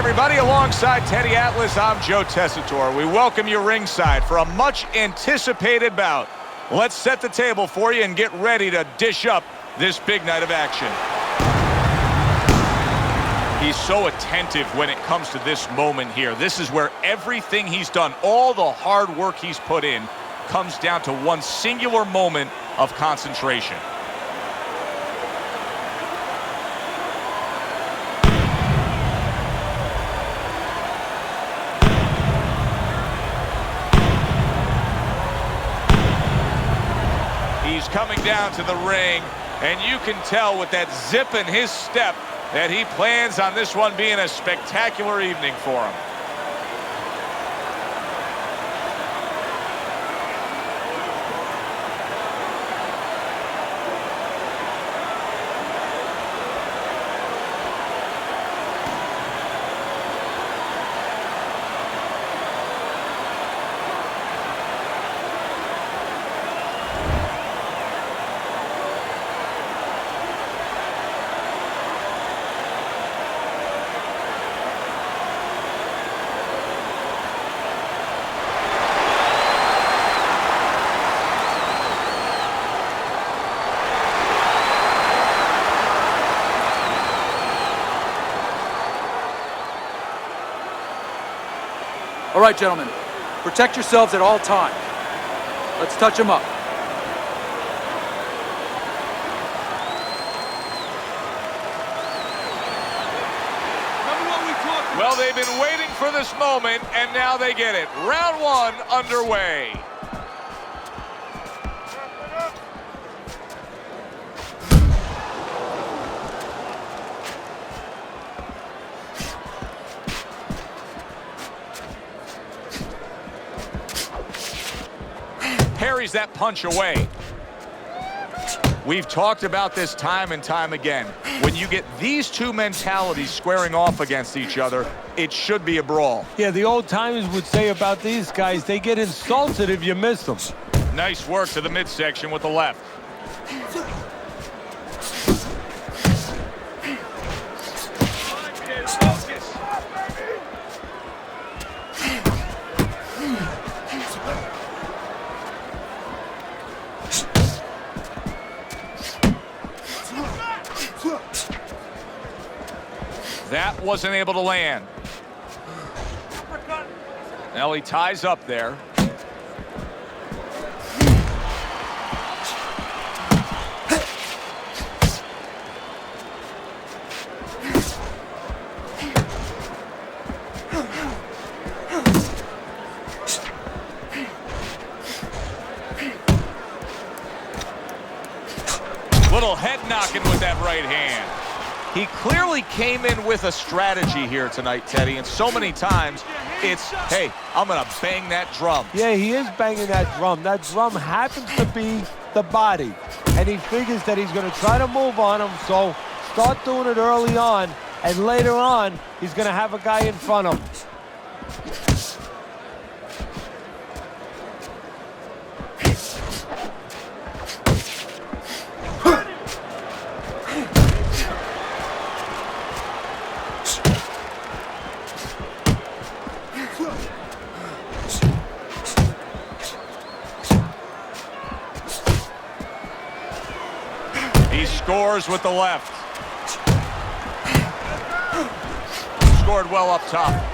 everybody. Alongside Teddy Atlas, I'm Joe Tessitore. We welcome you ringside for a much-anticipated bout. Let's set the table for you and get ready to dish up this big night of action. He's so attentive when it comes to this moment here. This is where everything he's done, all the hard work he's put in, comes down to one singular moment of concentration. He's coming down to the ring, and you can tell with that zip in his step that he plans on this one being a spectacular evening for him. All right, gentlemen, protect yourselves at all times. Let's touch them up. Well, they've been waiting for this moment, and now they get it. Round one underway. Parries that punch away. We've talked about this time and time again. When you get these two mentalities squaring off against each other, it should be a brawl. Yeah, the old timers would say about these guys, they get insulted if you miss them. Nice work to the midsection with the left. That wasn't able to land. Now he ties up there. Little head knocking with that right hand. He clearly came in with a strategy here tonight, Teddy, and so many times it's, hey, I'm going to bang that drum. Yeah, he is banging that drum. That drum happens to be the body, and he figures that he's going to try to move on him, so start doing it early on, and later on, he's going to have a guy in front of him. He scores with the left. Scored well up top.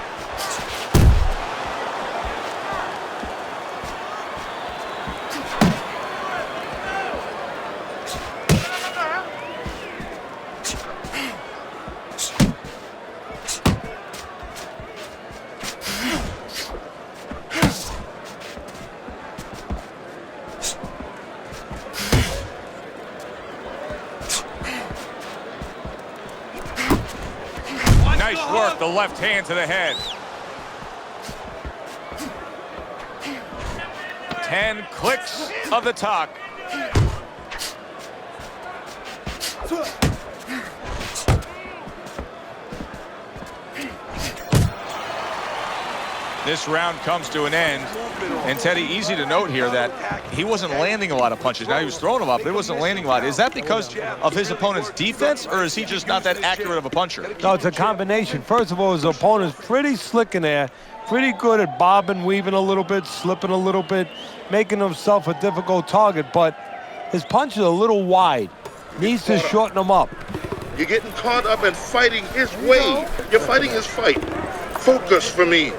Nice work, the left hand to the head. 10 clicks of the talk. This round comes to an end. And Teddy, easy to note here that he wasn't landing a lot of punches. Now he was throwing a lot, but he wasn't landing a lot. Is that because of his opponent's defense, or is he just not that accurate of a puncher? No, it's a combination. First of all, his opponent's pretty slick in there, pretty good at bobbing, weaving a little bit, slipping a little bit, making himself a difficult target, but his punch is a little wide. Needs to shorten them up. You're getting caught up in fighting his way. You're fighting his fight. Focus for me.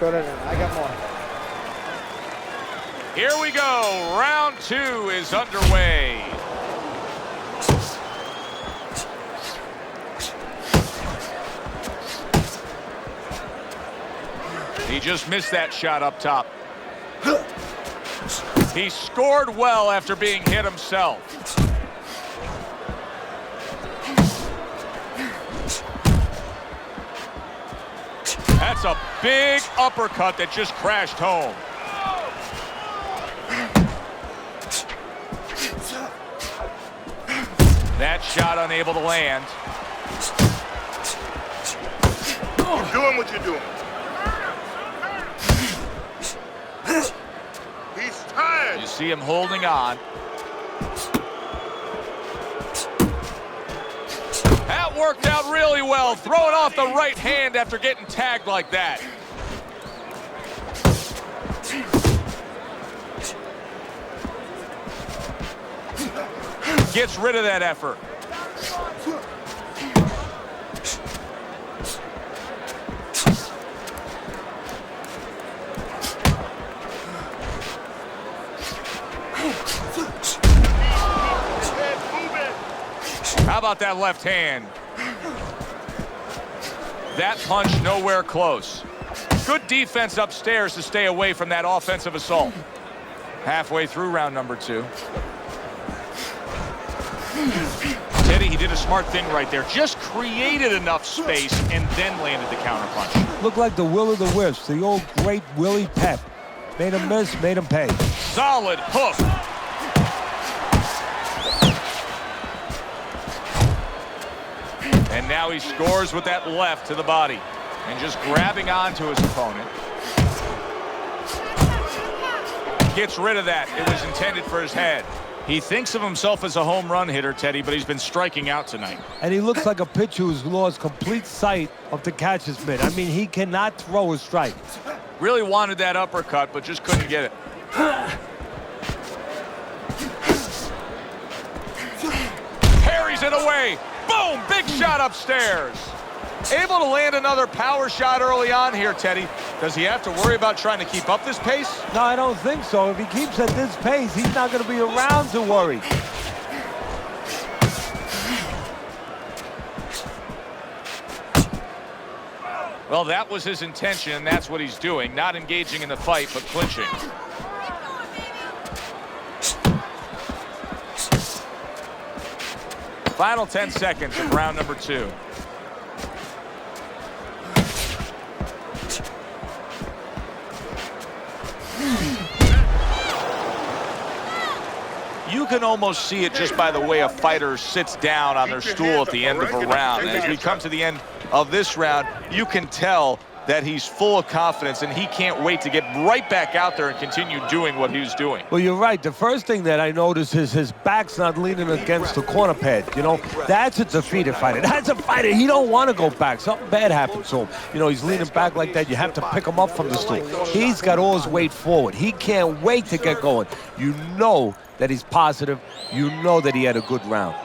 I got more. Here we go. Round 2 is underway. He just missed that shot up top. He scored well after being hit himself. That's a big uppercut that just crashed home. That shot unable to land. You're doing what you're doing. He's tired. You see him holding on. That worked out really well, throwing off the right hand after getting tagged like that. Gets rid of that effort. How about that left hand? That punch nowhere close. Good defense upstairs to stay away from that offensive assault. Halfway through round number 2. Teddy, he did a smart thing right there. Just created enough space and then landed the counter punch. Looked like the will of the wisps, the old great Willie Pep. Made him miss, made him pay. Solid hook. And now he scores with that left to the body. And just grabbing onto his opponent. Gets rid of that. It was intended for his head. He thinks of himself as a home run hitter, Teddy, but he's been striking out tonight. And he looks like a pitcher who's lost complete sight of the catcher's mitt. I mean, he cannot throw a strike. Really wanted that uppercut, but just couldn't get it. Parries it away. Boom! Big shot upstairs. Able to land another power shot early on here, Teddy. Does he have to worry about trying to keep up this pace? No, I don't think so. If he keeps at this pace, he's not going to be around to worry. Well, that was his intention, and that's what he's doing. Not engaging in the fight, but clinching. Final 10 seconds of round number 2. You can almost see it just by the way a fighter sits down on their stool at the end of a round. And as we come to the end of this round, you can tell that he's full of confidence and he can't wait to get right back out there and continue doing what he was doing. Well, you're right. The first thing that I noticed is his back's not leaning against the corner pad. You know, that's a defeated fighter. That's a fighter. He don't want to go back. Something bad happened to him. You know, he's leaning back like that. You have to pick him up from the stool. He's got all his weight forward. He can't wait to get going. You know that he's positive. You know that he had a good round.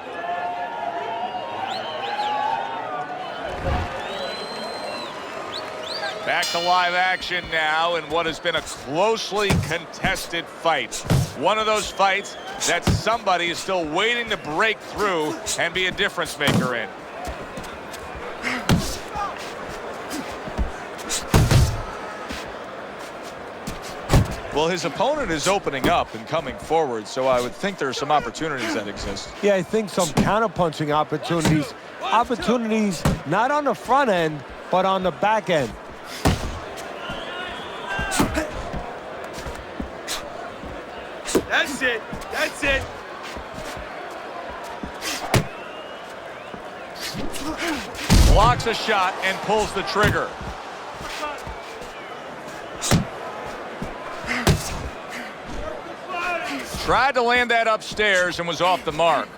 Back to live action now in what has been a closely contested fight. One of those fights that somebody is still waiting to break through and be a difference maker in. Well, his opponent is opening up and coming forward, so I would think there are some opportunities that exist. Yeah, I think some counterpunching opportunities. Opportunities not on the front end, but on the back end. That's it. That's it. Blocks a shot and pulls the trigger. Tried to land that upstairs and was off the mark.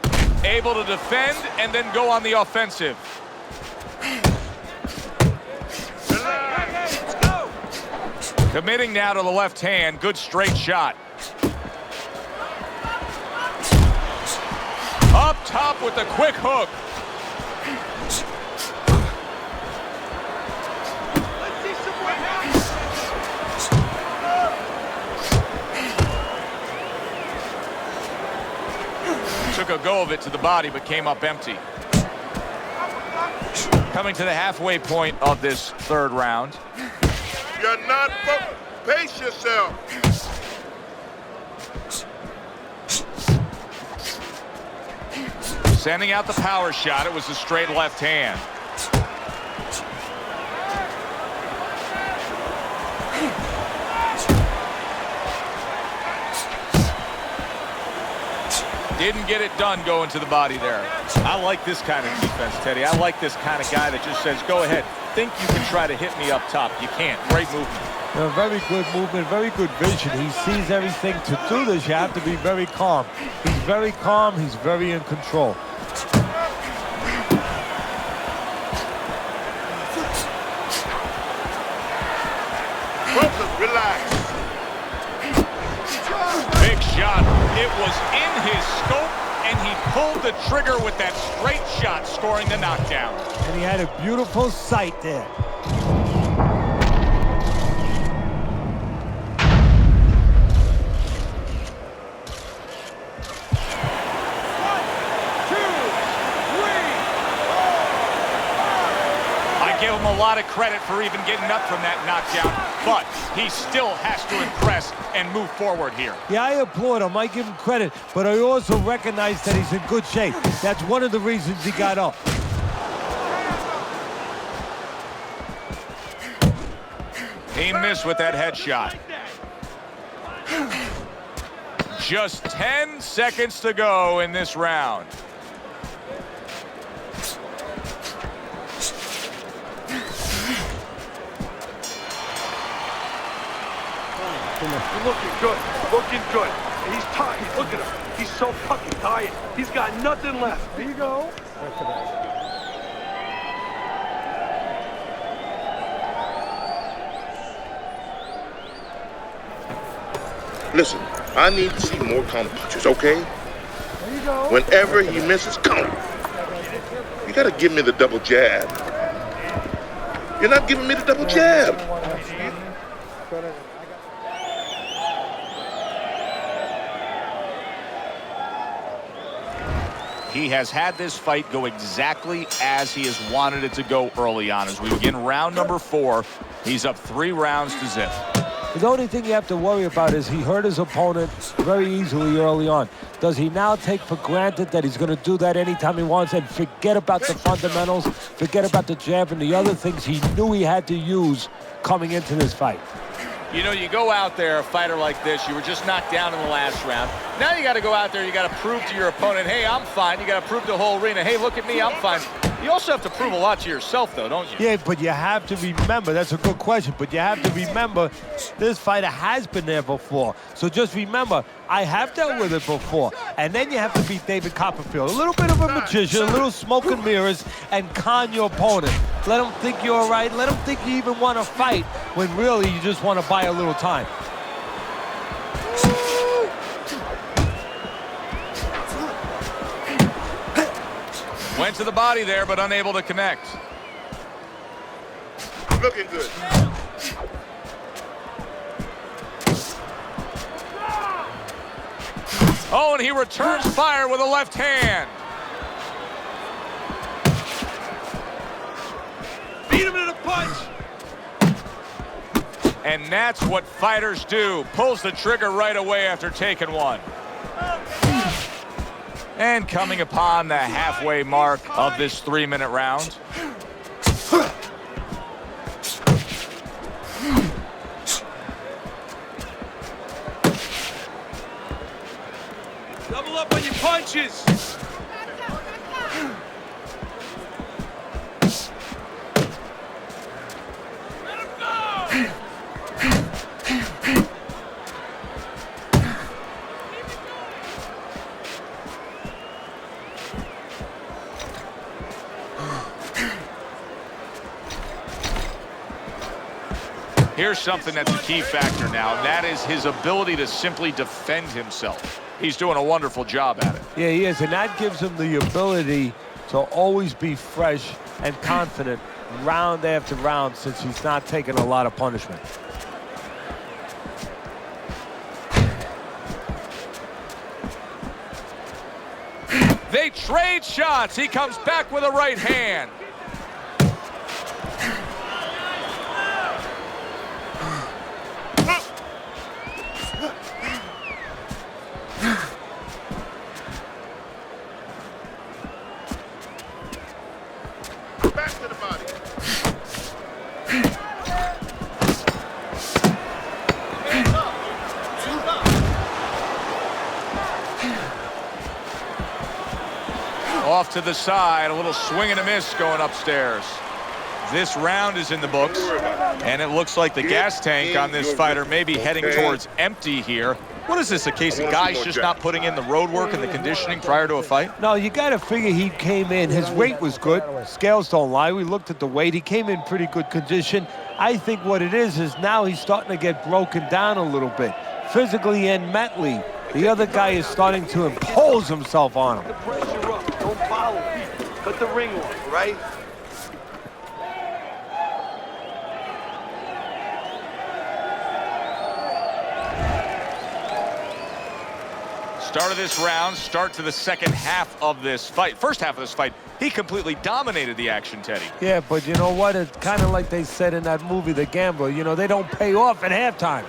Able to defend and then go on the offensive. Committing now to the left hand. Good straight shot. Up top with the quick hook. Took a go of it to the body, but came up empty. Coming to the halfway point of this third round. You're not focused. Pace yourself. Sending out the power shot. It was a straight left hand. Didn't get it done going to the body there. I like this kind of defense, Teddy. I like this kind of guy that just says, go ahead. Think you can try to hit me up top. You can't. Great movement. Very good movement, very good vision. He sees everything. To do this, you have to be very calm. He's very calm. He's very in control. Focus, relax. Big shot. It was in his scope, and he pulled the trigger with that straight shot, scoring the knockdown. And he had a beautiful sight there. Give him a lot of credit for even getting up from that knockdown, but he still has to impress and move forward here. Yeah, I applaud him. I give him credit, but I also recognize that he's in good shape. That's one of the reasons he got up. He missed with that headshot. Just 10 seconds to go in this round. You're looking good. Looking good. And he's tired. Look at him. He's so fucking tired. He's got nothing left. There you go. Listen, I need to see more counter punches, okay? There you go. Whenever he misses, counter. You gotta give me the double jab. You're not giving me the double jab. He has had this fight go exactly as he has wanted it to go early on. As we begin round number 4, he's up 3 rounds to zip. The only thing you have to worry about is he hurt his opponent very easily early on. Does he now take for granted that he's going to do that anytime he wants and forget about the fundamentals, forget about the jab and the other things he knew he had to use coming into this fight? You know, you go out there, a fighter like this, you were just knocked down in the last round. Now you got to go out there, you got to prove to your opponent, hey, I'm fine. You got to prove to the whole arena, hey, look at me, I'm fine. You also have to prove a lot to yourself, though, don't you? Yeah, but you have to remember, that's a good question, but you have to remember this fighter has been there before. So just remember, I have dealt with it before. And then you have to beat David Copperfield. A little bit of a magician, a little smoke and mirrors, and con your opponent. Let him think you're all right. Let him think you even want to fight when really you just want to buy a little time. Went to the body there, but unable to connect. Looking good. Oh, and he returns fire with a left hand. Beat him in a punch. And that's what fighters do. Pulls the trigger right away after taking one. And coming upon the halfway mark of this 3-minute round. Double up on your punches. Here's something that's a key factor now, and that is his ability to simply defend himself. He's doing a wonderful job at it. Yeah, he is, and that gives him the ability to always be fresh and confident round after round since he's not taking a lot of punishment. They trade shots. He comes back with a right hand. Back to the body. Off to the side, a little swing and a miss going upstairs. This round is in the books, and it looks like the gas tank on this fighter may be heading towards empty here. What is this, a case of guys just not putting in the road work and the conditioning prior to a fight? No, you got to figure he came in. His weight was good. Scales don't lie. We looked at the weight. He came in pretty good condition. I think what it is now he's starting to get broken down a little bit, physically and mentally. The other guy is starting to impose himself on him. The pressure up. Don't follow. Cut the ring off, right? Start of this round, start to the second half of this fight. First half of this fight, he completely dominated the action, Teddy. Yeah, but you know what? It's kind of like they said in that movie, The Gambler. You know, they don't pay off at halftime.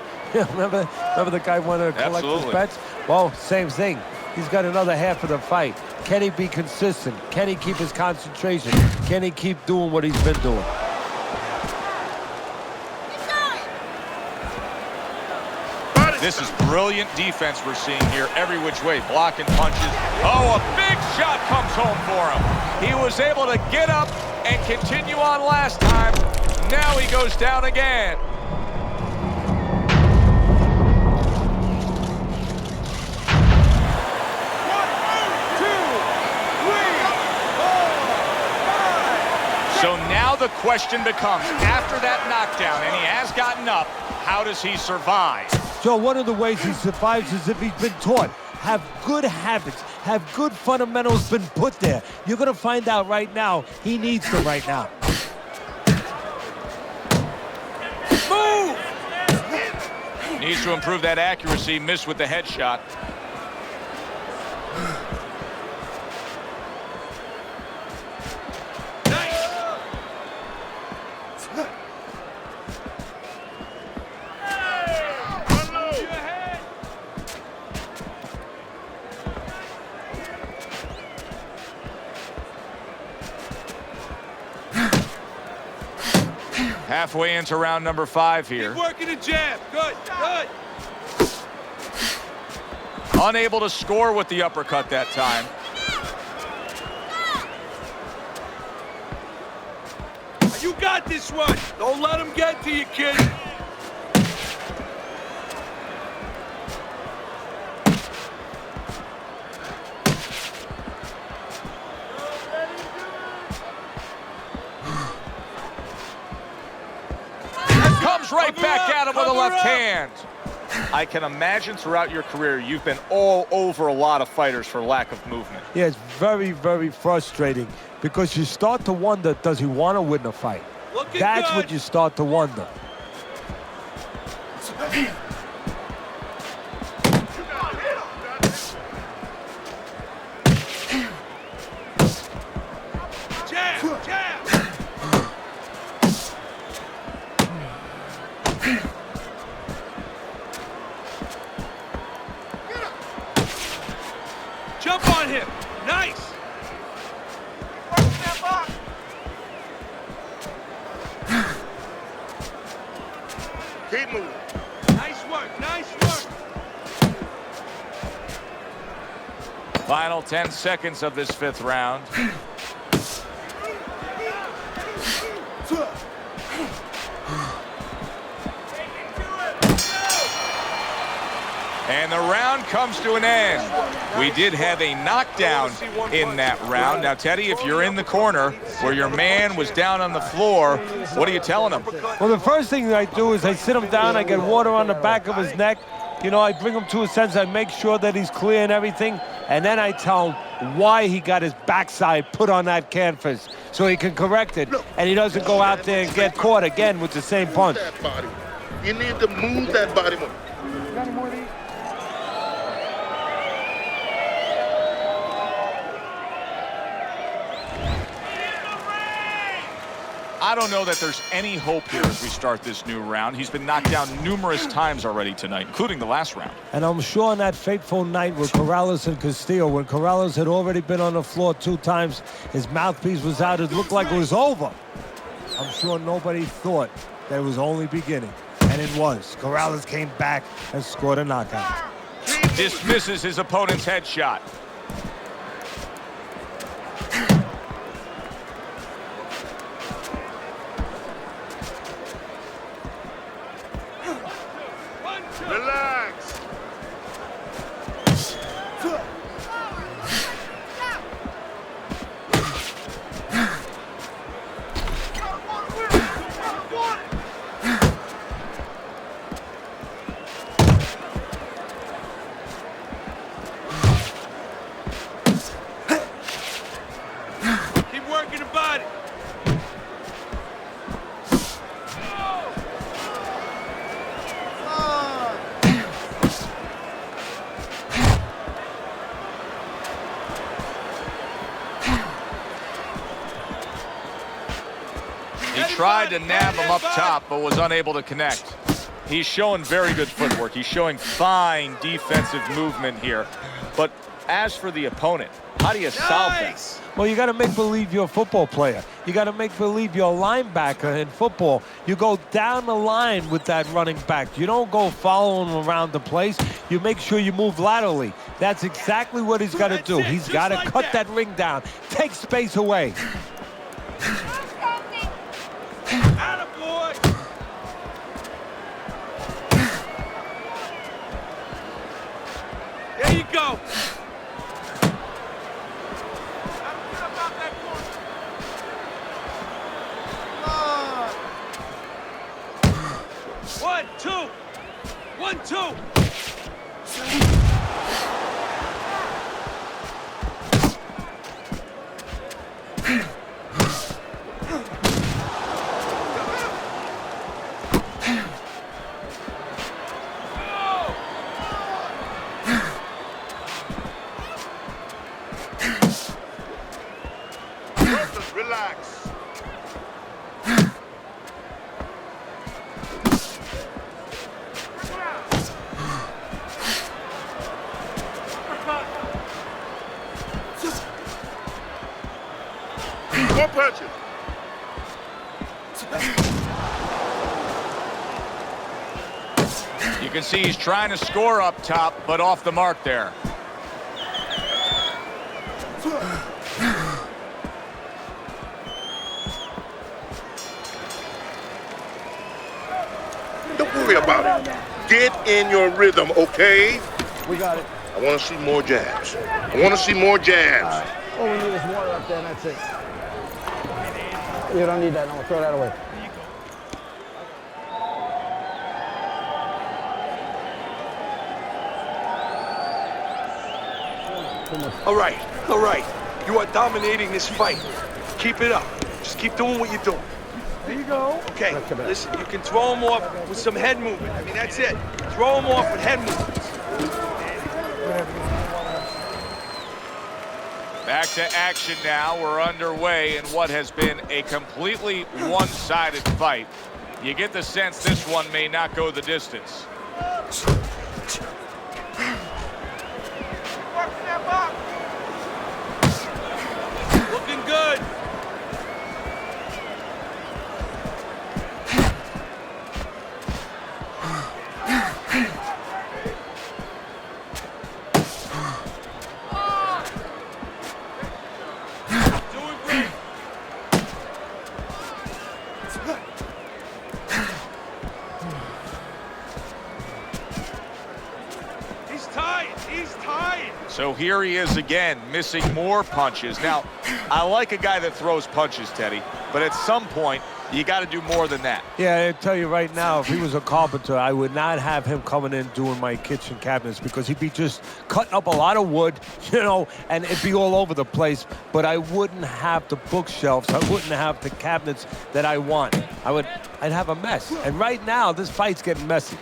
remember the guy wanted to collect his bets? Well, same thing. He's got another half of the fight. Can he be consistent? Can he keep his concentration? Can he keep doing what he's been doing? This is brilliant defense we're seeing here every which way, blocking punches. Oh, a big shot comes home for him. He was able to get up and continue on last time. Now he goes down again. So now the question becomes, after that knockdown, and he has gotten up, how does he survive? Joe, one of the ways he survives is if he's been taught. Have good habits, have good fundamentals been put there. You're going to find out right now he needs them right now. Move! Needs to improve that accuracy, missed with the headshot. Halfway into round number 5 here. Keep working the jab. Good, good. Unable to score with the uppercut that time. You got this one. Don't let him get to you, kid. Comes right back at him with a left hand. I can imagine throughout your career you've been all over a lot of fighters for lack of movement. Yeah, it's very, very frustrating because you start to wonder, does he want to win the fight? That's what you start to wonder. Jab, jab. Jump on him. Nice. Keep moving. Nice work. Nice work. Final 10 seconds of this 5th round. And the round comes to an end. We did have a knockdown in that round. Now, Teddy, if you're in the corner where your man was down on the floor, what are you telling him? Well, the first thing that I do is I sit him down, I get water on the back of his neck. You know, I bring him to a sense, I make sure that he's clear and everything, and then I tell him why he got his backside put on that canvas so he can correct it, and he doesn't go out there and get caught again with the same punch. You need to move that body more. I don't know that there's any hope here as we start this new round. He's been knocked down numerous times already tonight, including the last round. And I'm sure on that fateful night with Corrales and Castillo, when Corrales had already been on the floor 2 times, his mouthpiece was out, it looked like it was over. I'm sure nobody thought that it was only beginning, and it was. Corrales came back and scored a knockout. Dismisses his opponent's headshot. Relax. Keep working the body. He tried to nab him up top, but was unable to connect. He's showing very good footwork. He's showing fine defensive movement here. But as for the opponent, how do you solve that? Well, you got to make believe you're a football player. You got to make believe you're a linebacker in football. You go down the line with that running back. You don't go following him around the place. You make sure you move laterally. That's exactly what he's got to do. He's got to cut that ring down, take space away. Attaboy! There you go. One, two. 1, 2. Relax. More punches. You can see he's trying to score up top, but off the mark there. Don't worry about it. Get in your rhythm, okay? We got it. I want to see more jabs. I want to see more jabs. All we need is water up there, and that's it. You don't need that. No, throw that away. All right. You are dominating this fight. Keep it up. Just keep doing what you're doing. There you go. Okay, listen, you can throw him off with some head movement. I mean, that's it. Throw him off with head movements. Back to action now. We're underway in what has been a completely one-sided fight. You get the sense this one may not go the distance. Looking good. So here he is again, missing more punches. Now, I like a guy that throws punches, Teddy, but at some point, you got to do more than that. Yeah, I tell you right now, if he was a carpenter, I would not have him coming in doing my kitchen cabinets because he'd be just cutting up a lot of wood, you know, and it'd be all over the place. But I wouldn't have the bookshelves. I wouldn't have the cabinets that I want. I'd have a mess. And right now, this fight's getting messy.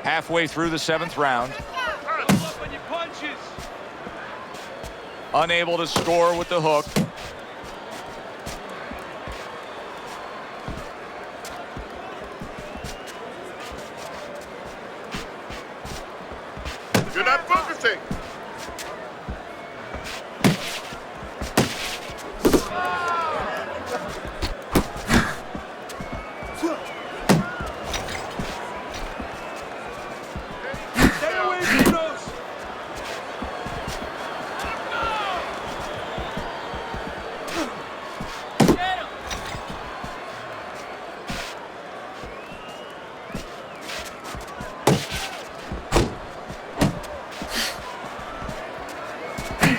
Halfway through the 7th round. Unable to score with the hook. You're not focusing.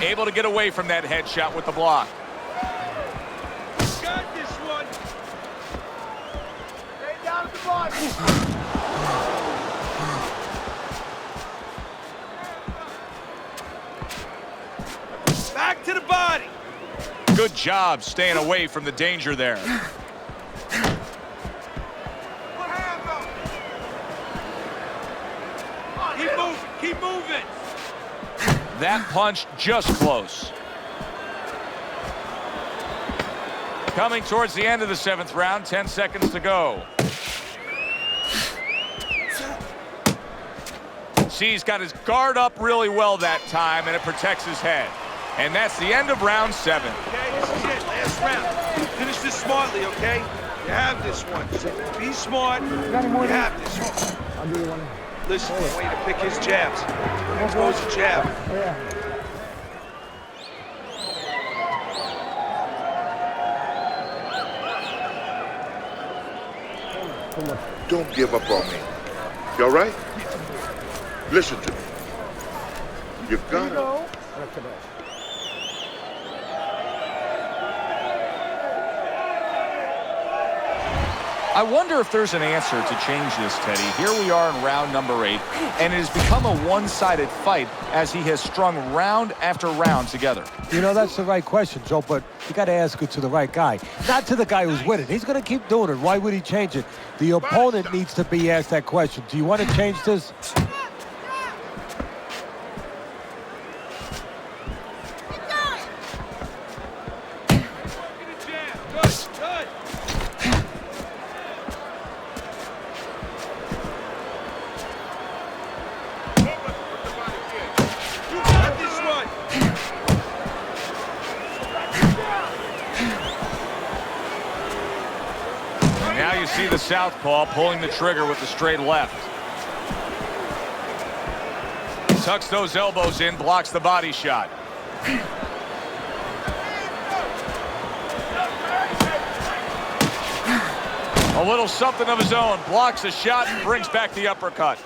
Able to get away from that headshot with the block. Got this one. Stay down at the body. Back to the body. Good job staying away from the danger there. Keep moving. Keep moving. That punch just close. Coming towards the end of the 7th round, 10 seconds to go. See, he's got his guard up really well that time, and it protects his head. And that's the end of round 7. Okay, this is it. Last round. Finish this smartly, okay? You have this one. Be smart. You have this one. I'll do one. Listen, I want you to pick his jabs. He throws a jab. Yeah. Don't give up on me. You all right? Listen to me. You gotta. I wonder if there's an answer to change this, Teddy. Here we are in round number 8, and it has become a one-sided fight as he has strung round after round together. You know, that's the right question, Joe, but you got to ask it to the right guy, not to the guy who's winning. He's going to keep doing it. Why would he change it? The opponent needs to be asked that question. Do you want to change this? Now you see the southpaw pulling the trigger with the straight left. Tucks those elbows in, blocks the body shot. A little something of his own, blocks a shot and brings back the uppercut.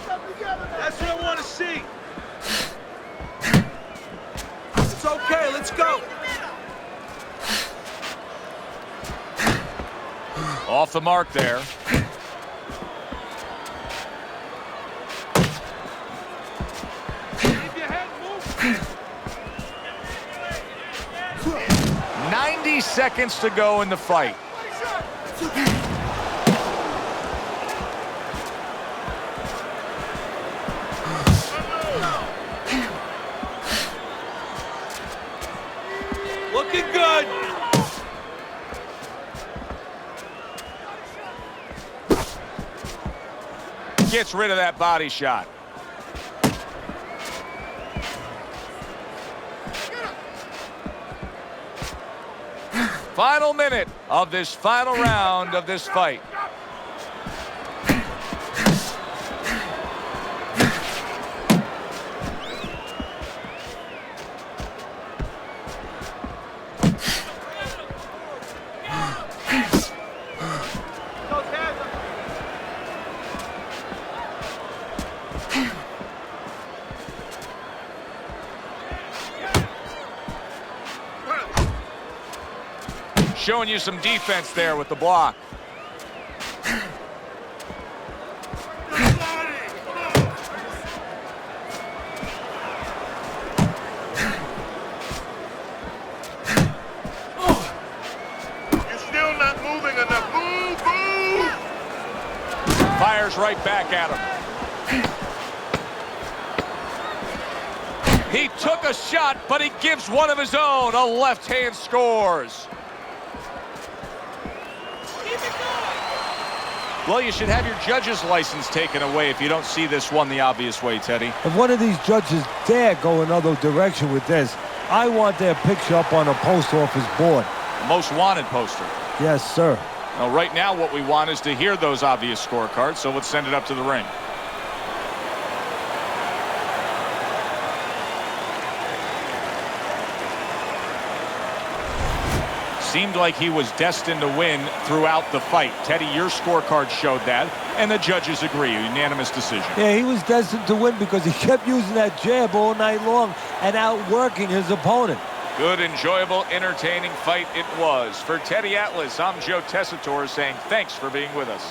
That's what I want to see. It's okay, let's go. Off the mark there. Keep your head moving. 90 seconds to go in the fight. Looking good. Gets rid of that body shot. Final minute of this final round of this fight. showing you some defense there with the block. You're still not moving enough. Move, move! Fires right back at him. He took a shot, but he gives one of his own. A left hand scores. Well, you should have your judge's license taken away if you don't see this one the obvious way, Teddy. If one of these judges dare go another direction with this, I want their picture up on a post office board. Most wanted poster. Yes, sir. Now, right now, what we want is to hear those obvious scorecards, so let's send it up to the ring. Seemed like he was destined to win throughout the fight. Teddy, your scorecard showed that, and the judges agree. Unanimous decision. Yeah, he was destined to win because he kept using that jab all night long and outworking his opponent. Good, enjoyable, entertaining fight it was. For Teddy Atlas, I'm Joe Tessitore saying thanks for being with us.